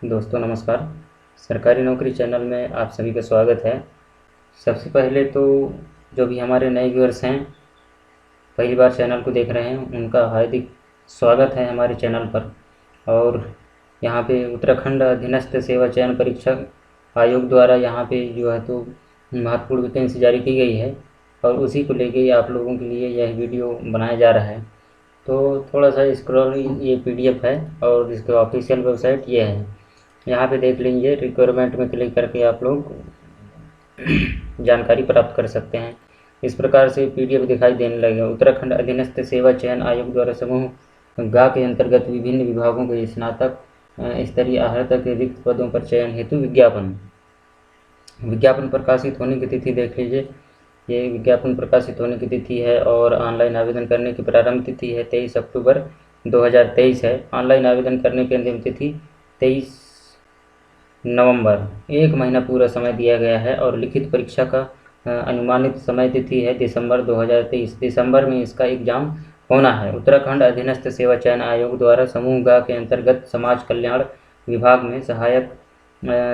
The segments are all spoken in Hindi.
दोस्तों नमस्कार। सरकारी नौकरी चैनल में आप सभी का स्वागत है। सबसे पहले तो जो भी हमारे नए व्यूअर्स हैं, पहली बार चैनल को देख रहे हैं, उनका हार्दिक स्वागत है हमारे चैनल पर। और यहाँ पे उत्तराखंड अधीनस्थ सेवा चयन परीक्षा आयोग द्वारा यहाँ पे जो है तो महत्वपूर्ण वैकेंसी जारी की गई है और उसी को लेके आप लोगों के लिए यह वीडियो बनाया जा रहा है। तो थोड़ा सा स्क्रॉल, ये पीडीएफ है और इसके ऑफिशियल वेबसाइट ये है। यहाँ पे देख लीजिए, रिक्वायरमेंट में क्लिक करके आप लोग जानकारी प्राप्त कर सकते हैं। इस प्रकार से पीडीएफ दिखाई देने लगेगा। उत्तराखंड अधीनस्थ सेवा चयन आयोग द्वारा समूह गा के अंतर्गत विभिन्न विभागों के स्नातक स्तरीय आहर्तक के रिक्त पदों पर चयन हेतु विज्ञापन प्रकाशित होने की तिथि देख लीजिए। ये विज्ञापन प्रकाशित होने की तिथि है और ऑनलाइन आवेदन करने की प्रारंभ तिथि है 23 अक्टूबर 2023 है। ऑनलाइन आवेदन करने की अंतिम तिथि 23 नवंबर, 1 महीना पूरा समय दिया गया है। और लिखित परीक्षा का अनुमानित समय तिथि है दिसंबर 2023। दिसंबर में इसका एग्जाम होना है। उत्तराखंड अधीनस्थ सेवा चयन आयोग द्वारा समूह ग के अंतर्गत समाज कल्याण विभाग में सहायक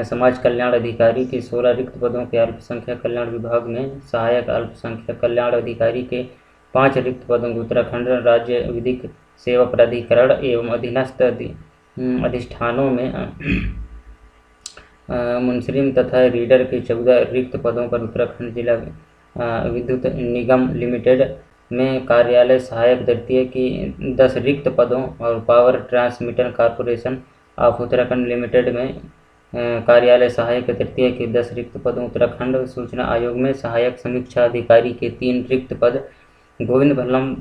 समाज कल्याण अधिकारी के 16 रिक्त पदों के, अल्पसंख्यक कल्याण विभाग में सहायक अल्पसंख्यक कल्याण अधिकारी के 5 रिक्त पदों को उत्तराखंड राज्य विधिक सेवा प्राधिकरण एवं अधीनस्थ अधिष्ठानों में मुंसरिम तथा रीडर के 14 रिक्त पदों पर उत्तराखंड जिला विद्युत निगम लिमिटेड में कार्यालय सहायक द्वितीय की 10 रिक्त पदों और power transmitter corporation of Uttarakhand limited में कार्यालय सहायक तृतीय के 10 रिक्त पदों, उत्तराखंड सूचना आयोग में सहायक समीक्षा अधिकारी के 3 रिक्त पद, गोविंद बल्लभ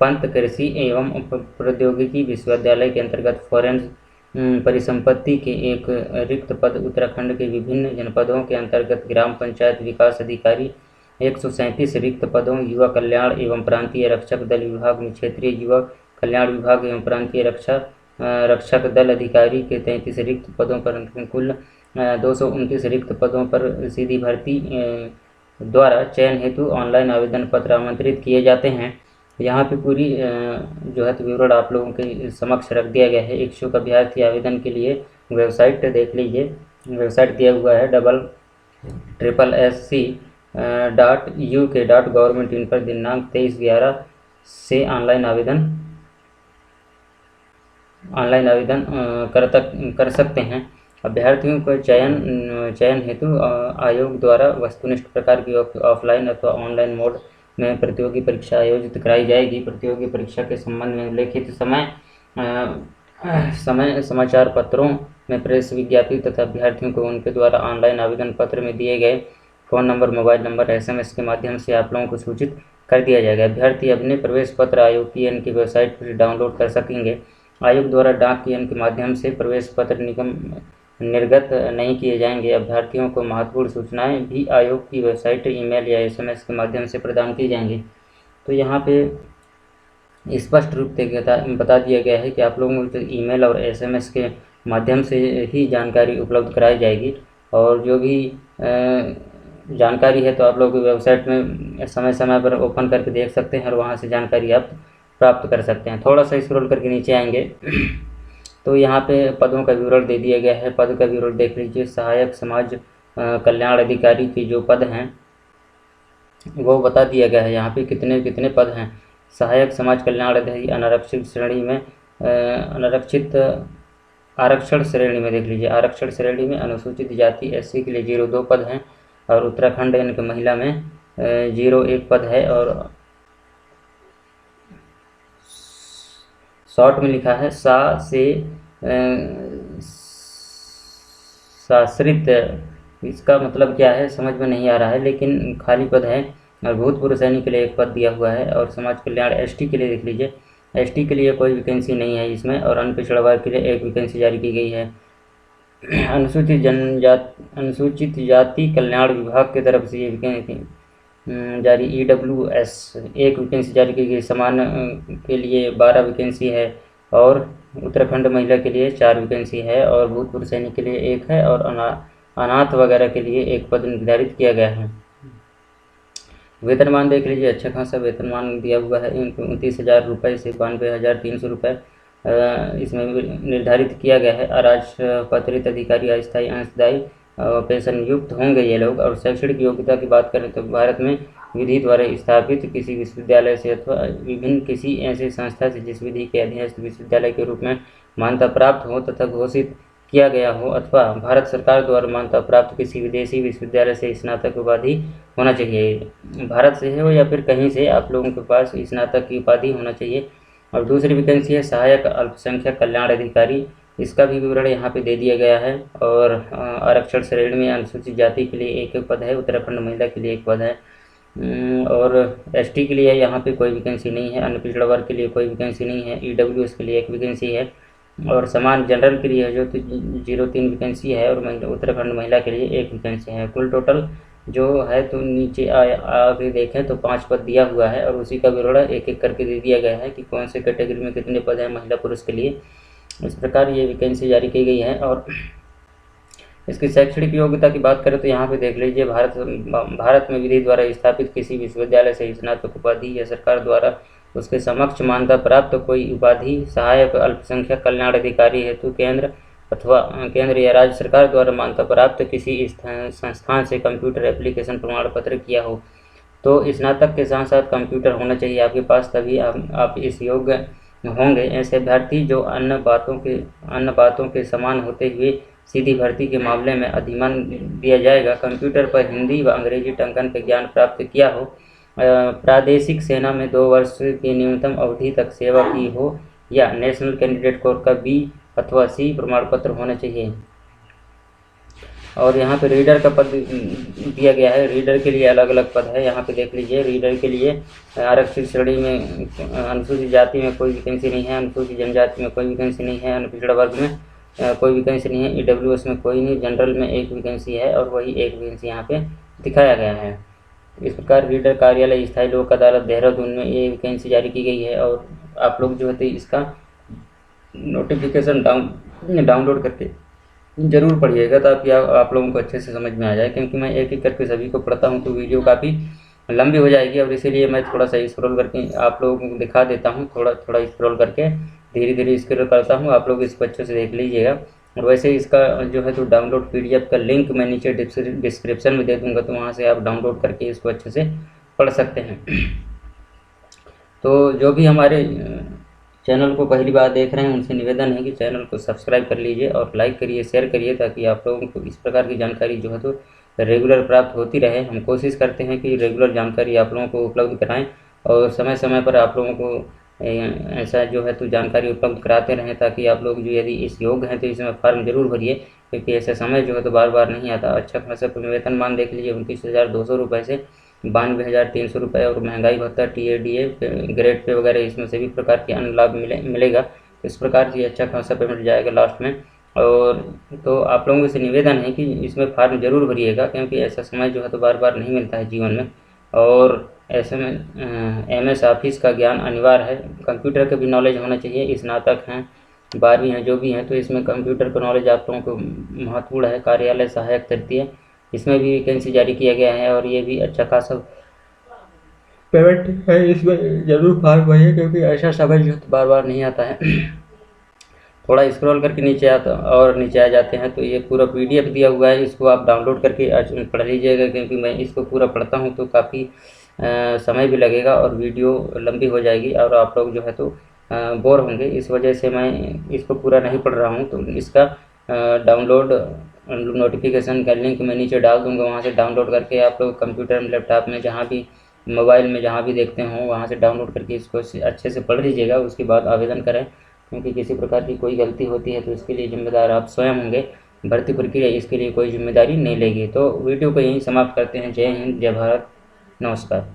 पंत कृषि एवं प्रौद्योगिकी विश्वविद्यालय के अंतर्गत फॉरेंस परिसंपत्ति के 1 रिक्त पद, उत्तराखंड के विभिन्न जनपदों के अंतर्गत ग्राम पंचायत विकास अधिकारी 137 रिक्त पदों, युवा कल्याण एवं प्रांतीय रक्षक दल विभाग में क्षेत्रीय युवा कल्याण विभाग एवं प्रांतीय रक्षक दल अधिकारी के 33 रिक्त पदों पर कुल 229 रिक्त पदों पर सीधी भर्ती द्वारा चयन हेतु ऑनलाइन आवेदन पत्र आमंत्रित किए जाते हैं। यहाँ पे पूरी जो है तो विवरण आप लोगों के समक्ष रख दिया गया है। इच्छुक अभ्यर्थी आवेदन के लिए वेबसाइट देख लीजिए। वेबसाइट दिया हुआ है www.uk.government.in पर दिनांक 23/11 से ऑनलाइन आवेदन कर सकते हैं। अभ्यर्थियों को चयन हेतु आयोग द्वारा वस्तुनिष्ठ प्रकार की ऑफलाइन अथवा ऑनलाइन मोड में प्रतियोगी परीक्षा आयोजित कराई जाएगी। प्रतियोगी परीक्षा के संबंध में उल्लेखित समय समाचार पत्रों में प्रेस विज्ञप्ति तथा अभ्यर्थियों को उनके द्वारा ऑनलाइन आवेदन पत्र में दिए गए phone number, mobile number, SMS के माध्यम से आप लोगों को सूचित कर दिया जाएगा। अभ्यर्थी अपने प्रवेश पत्र आयोग की की वेबसाइट पर डाउनलोड कर सकेंगे। आयोग द्वारा डाक के माध्यम से प्रवेश पत्र निर्गत नहीं किए जाएंगे। अभ्यर्थियों को महत्वपूर्ण सूचनाएं भी आयोग की वेबसाइट, ईमेल या SMS के माध्यम से प्रदान की जाएंगी। तो यहाँ पे स्पष्ट रूप से बता दिया गया है कि आप लोगों को ईमेल और SMS के माध्यम से ही जानकारी उपलब्ध कराई जाएगी। और जो भी जानकारी है तो आप लोग वेबसाइट में समय समय पर ओपन करके देख सकते हैं और वहाँ से जानकारी आप प्राप्त कर सकते हैं। थोड़ा सा स्क्रॉल करके नीचे आएंगे तो यहाँ पे पदों का विवरण दे दिया गया है। पद का विवरण देख लीजिए। सहायक समाज कल्याण अधिकारी के जो पद हैं वो बता दिया गया है। यहाँ पे कितने कितने पद हैं। सहायक समाज कल्याण अधिकारी अनारक्षित श्रेणी में आरक्षण श्रेणी में देख लीजिए। आरक्षण श्रेणी में अनुसूचित जाति SC के लिए 02 पद हैं और उत्तराखंड यानी कि महिला में 01 पद है। और शॉर्ट में लिखा है सा से साश्रित। इसका मतलब क्या है समझ में नहीं आ रहा है, लेकिन खाली पद है। और भूतपूर्व सैनिक के लिए 1 पद दिया हुआ है। और समाज कल्याण ST के लिए देख लीजिए। ST के लिए कोई वैकेंसी नहीं है इसमें। और अन्य पिछड़ा वर्ग के लिए 1 वैकेंसी जारी की गई है। अनुसूचित जाति कल्याण विभाग की तरफ से ये वैकेंसी जारी EWS 1 वैकेंसी जारी की गई। समान के लिए 12 वैकेंसी है। और उत्तराखंड महिला के लिए 4 वैकेंसी है। और भूतपूर्व सैनिक के लिए 1 है। और अनाथ वगैरह के लिए 1 पद निर्धारित किया गया है। वेतनमान देख लीजिए। अच्छा खासा वेतनमान दिया हुआ है। 29,000 रुपये से 92,300 रुपये इसमें निर्धारित किया गया है। अराजपत्रित अधिकारी, अस्थायी, अंशदायी, पेंशन युक्त होंगे ये लोग। और शैक्षणिक योग्यता की बात करें तो भारत में विधि द्वारा स्थापित किसी विश्वविद्यालय से अथवा विभिन्न किसी ऐसी संस्था से जिस विधि के अधीनस्थ विश्वविद्यालय के रूप में मान्यता प्राप्त हो तथा घोषित किया गया हो, अथवा भारत सरकार द्वारा मान्यता प्राप्त किसी विदेशी विश्वविद्यालय से स्नातक उपाधि होना चाहिए। भारत से हो या फिर कहीं से आप लोगों के पास स्नातक की उपाधि होना चाहिए। और दूसरी वैकेंसी है सहायक अल्पसंख्यक कल्याण अधिकारी, इसका भी विवरण यहाँ पे दे दिया गया है। और आरक्षण श्रेणी में अनुसूचित जाति के लिए एक पद है, उत्तराखंड महिला के लिए एक पद है, और एसटी के लिए यहाँ पे कोई वैकेंसी नहीं है, अन्य पिछड़ा वर्ग के लिए कोई वैकेंसी नहीं है, ईडब्ल्यूएस के लिए एक वैकेंसी है, और समान जनरल के लिए जो 03 वैकेंसी है, और उत्तराखंड महिला के लिए एक वैकेंसी है। कुल टोटल जो है तो नीचे आगे देखें तो 5 पद दिया हुआ है, और उसी का विवरण एक एक करके दे दिया गया है कि कौन से कैटेगरी में कितने पद हैं महिला पुरुष के लिए। इस प्रकार ये वैकेंसी जारी की गई है। और इसकी शैक्षणिक योग्यता की बात करें तो यहाँ पे देख लीजिए, भारत में विधि द्वारा स्थापित किसी विश्वविद्यालय से स्नातक उपाधि या सरकार द्वारा उसके समक्ष मान्यता प्राप्त कोई उपाधि, सहायक अल्पसंख्यक कल्याण अधिकारी हेतु केंद्र अथवा केंद्र या राज्य सरकार द्वारा मान्यता प्राप्त किसी संस्थान से कंप्यूटर एप्लीकेशन प्रमाण पत्र किया हो। तो स्नातक के साथ साथ कंप्यूटर होना चाहिए आपके पास, तभी आप इस योग्य होंगे। ऐसे अभ्यर्थी जो अन्य बातों के समान होते हुए सीधी भर्ती के मामले में अधिमान दिया जाएगा, कंप्यूटर पर हिंदी व अंग्रेजी टंकन के ज्ञान प्राप्त किया हो, प्रादेशिक सेना में 2 वर्ष की न्यूनतम अवधि तक सेवा की हो, या नेशनल कैंडिडेट कोर का B अथवा C प्रमाण पत्र होना चाहिए। और यहाँ पे रीडर का पद दिया गया है। रीडर के लिए अलग अलग पद है, यहाँ पे देख लीजिए। रीडर के लिए आरक्षित श्रेणी में अनुसूचित जाति में कोई वैकेंसी नहीं है, अनुसूचित जनजाति में कोई वैकेंसी नहीं है, पिछड़ा वर्ग में कोई वैकेंसी नहीं है, ईडब्ल्यूएस में कोई नहीं, जनरल में एक वैकेंसी है, और वही एक वैकेंसी यहाँ पे दिखाया गया है। इस प्रकार रीडर कार्यालय स्थायी लोक अदालत देहरादून में ये वैकेंसी जारी की गई है। और आप लोग जो है इसका नोटिफिकेशन डाउनलोड करके ज़रूर पढ़िएगा, ताकि आप लोगों को अच्छे से समझ में आ जाए। क्योंकि मैं एक एक करके सभी को पढ़ता हूँ तो वीडियो काफ़ी लंबी हो जाएगी, और इसीलिए मैं थोड़ा सा स्क्रॉल करके आप लोगों को दिखा देता हूँ। थोड़ा स्क्रॉल करके धीरे धीरे स्क्रॉल करता हूँ, आप लोग इसको अच्छे से देख लीजिएगा। और वैसे इसका जो है तो डाउनलोड PDF का लिंक मैं नीचे डिस्क्रिप्शन में दे दूँगा, तो वहाँ से आप डाउनलोड करके इसको अच्छे से पढ़ सकते हैं। तो जो भी हमारे चैनल को पहली बार देख रहे हैं उनसे निवेदन है कि चैनल को सब्सक्राइब कर लीजिए और लाइक करिए, शेयर करिए, ताकि आप लोगों को इस प्रकार की जानकारी जो है तो रेगुलर प्राप्त होती रहे। हम कोशिश करते हैं कि रेगुलर जानकारी आप लोगों को उपलब्ध कराएं, और समय समय पर आप लोगों को ऐसा जो है तो जानकारी उपलब्ध कराते रहें, ताकि आप लोग जो यदि इस योग्य हैं तो इसमें फॉर्म जरूर भरिए, क्योंकि ऐसा समय जो है तो बार बार नहीं आता। अच्छा खासा वेतनमान देख लीजिए, 29,200 रुपये से 92,300 रुपये, और महंगाई भत्ता, TADA, ग्रेड पे वगैरह इसमें सभी प्रकार के अन्य लाभ मिलेगा। इस प्रकार से अच्छा खासा पेमेंट जाएगा लास्ट में। और तो आप लोगों से निवेदन है कि इसमें फॉर्म जरूर भरिएगा, क्योंकि ऐसा समय जो है तो बार बार नहीं मिलता है जीवन में। और ऐसे में MS ऑफिस का ज्ञान अनिवार्य है। कंप्यूटर का भी नॉलेज होना चाहिए, स्नातक हैं, 12वीं हैं, जो भी हैं, तो इसमें कंप्यूटर का नॉलेज आप लोगों को महत्वपूर्ण है। कार्यालय सहायक तृतीय, इसमें भी वैकेंसी जारी किया गया है, और ये भी अच्छा खासा पेमेंट है। इसमें जरूर फॉर्म भरिए, क्योंकि ऐसा समय जो बार बार नहीं आता है। थोड़ा स्क्रॉल करके नीचे आ जाते हैं तो ये पूरा PDF दिया हुआ है, इसको आप डाउनलोड करके पढ़ लीजिएगा, क्योंकि मैं इसको पूरा पढ़ता हूँ तो काफ़ी समय भी लगेगा और वीडियो लंबी हो जाएगी, और आप लोग जो है तो बोर होंगे। इस वजह से मैं इसको पूरा नहीं पढ़ रहा हूँ। तो इसका डाउनलोड नोटिफिकेशन का लिंक मैं नीचे डाल दूँगा, वहाँ से डाउनलोड करके आप लोग कंप्यूटर में, लैपटॉप में, जहाँ भी, मोबाइल में, जहाँ भी देखते हों, वहाँ से डाउनलोड करके इसको अच्छे से पढ़ लीजिएगा। उसके बाद आवेदन करें, क्योंकि किसी प्रकार की कोई गलती होती है तो इसके लिए जिम्मेदार आप स्वयं होंगे। भर्ती प्रक्रिया इसके लिए कोई जिम्मेदारी नहीं लेगी। तो वीडियो को यहीं समाप्त करते हैं। जय हिंद, जय भारत, नमस्कार।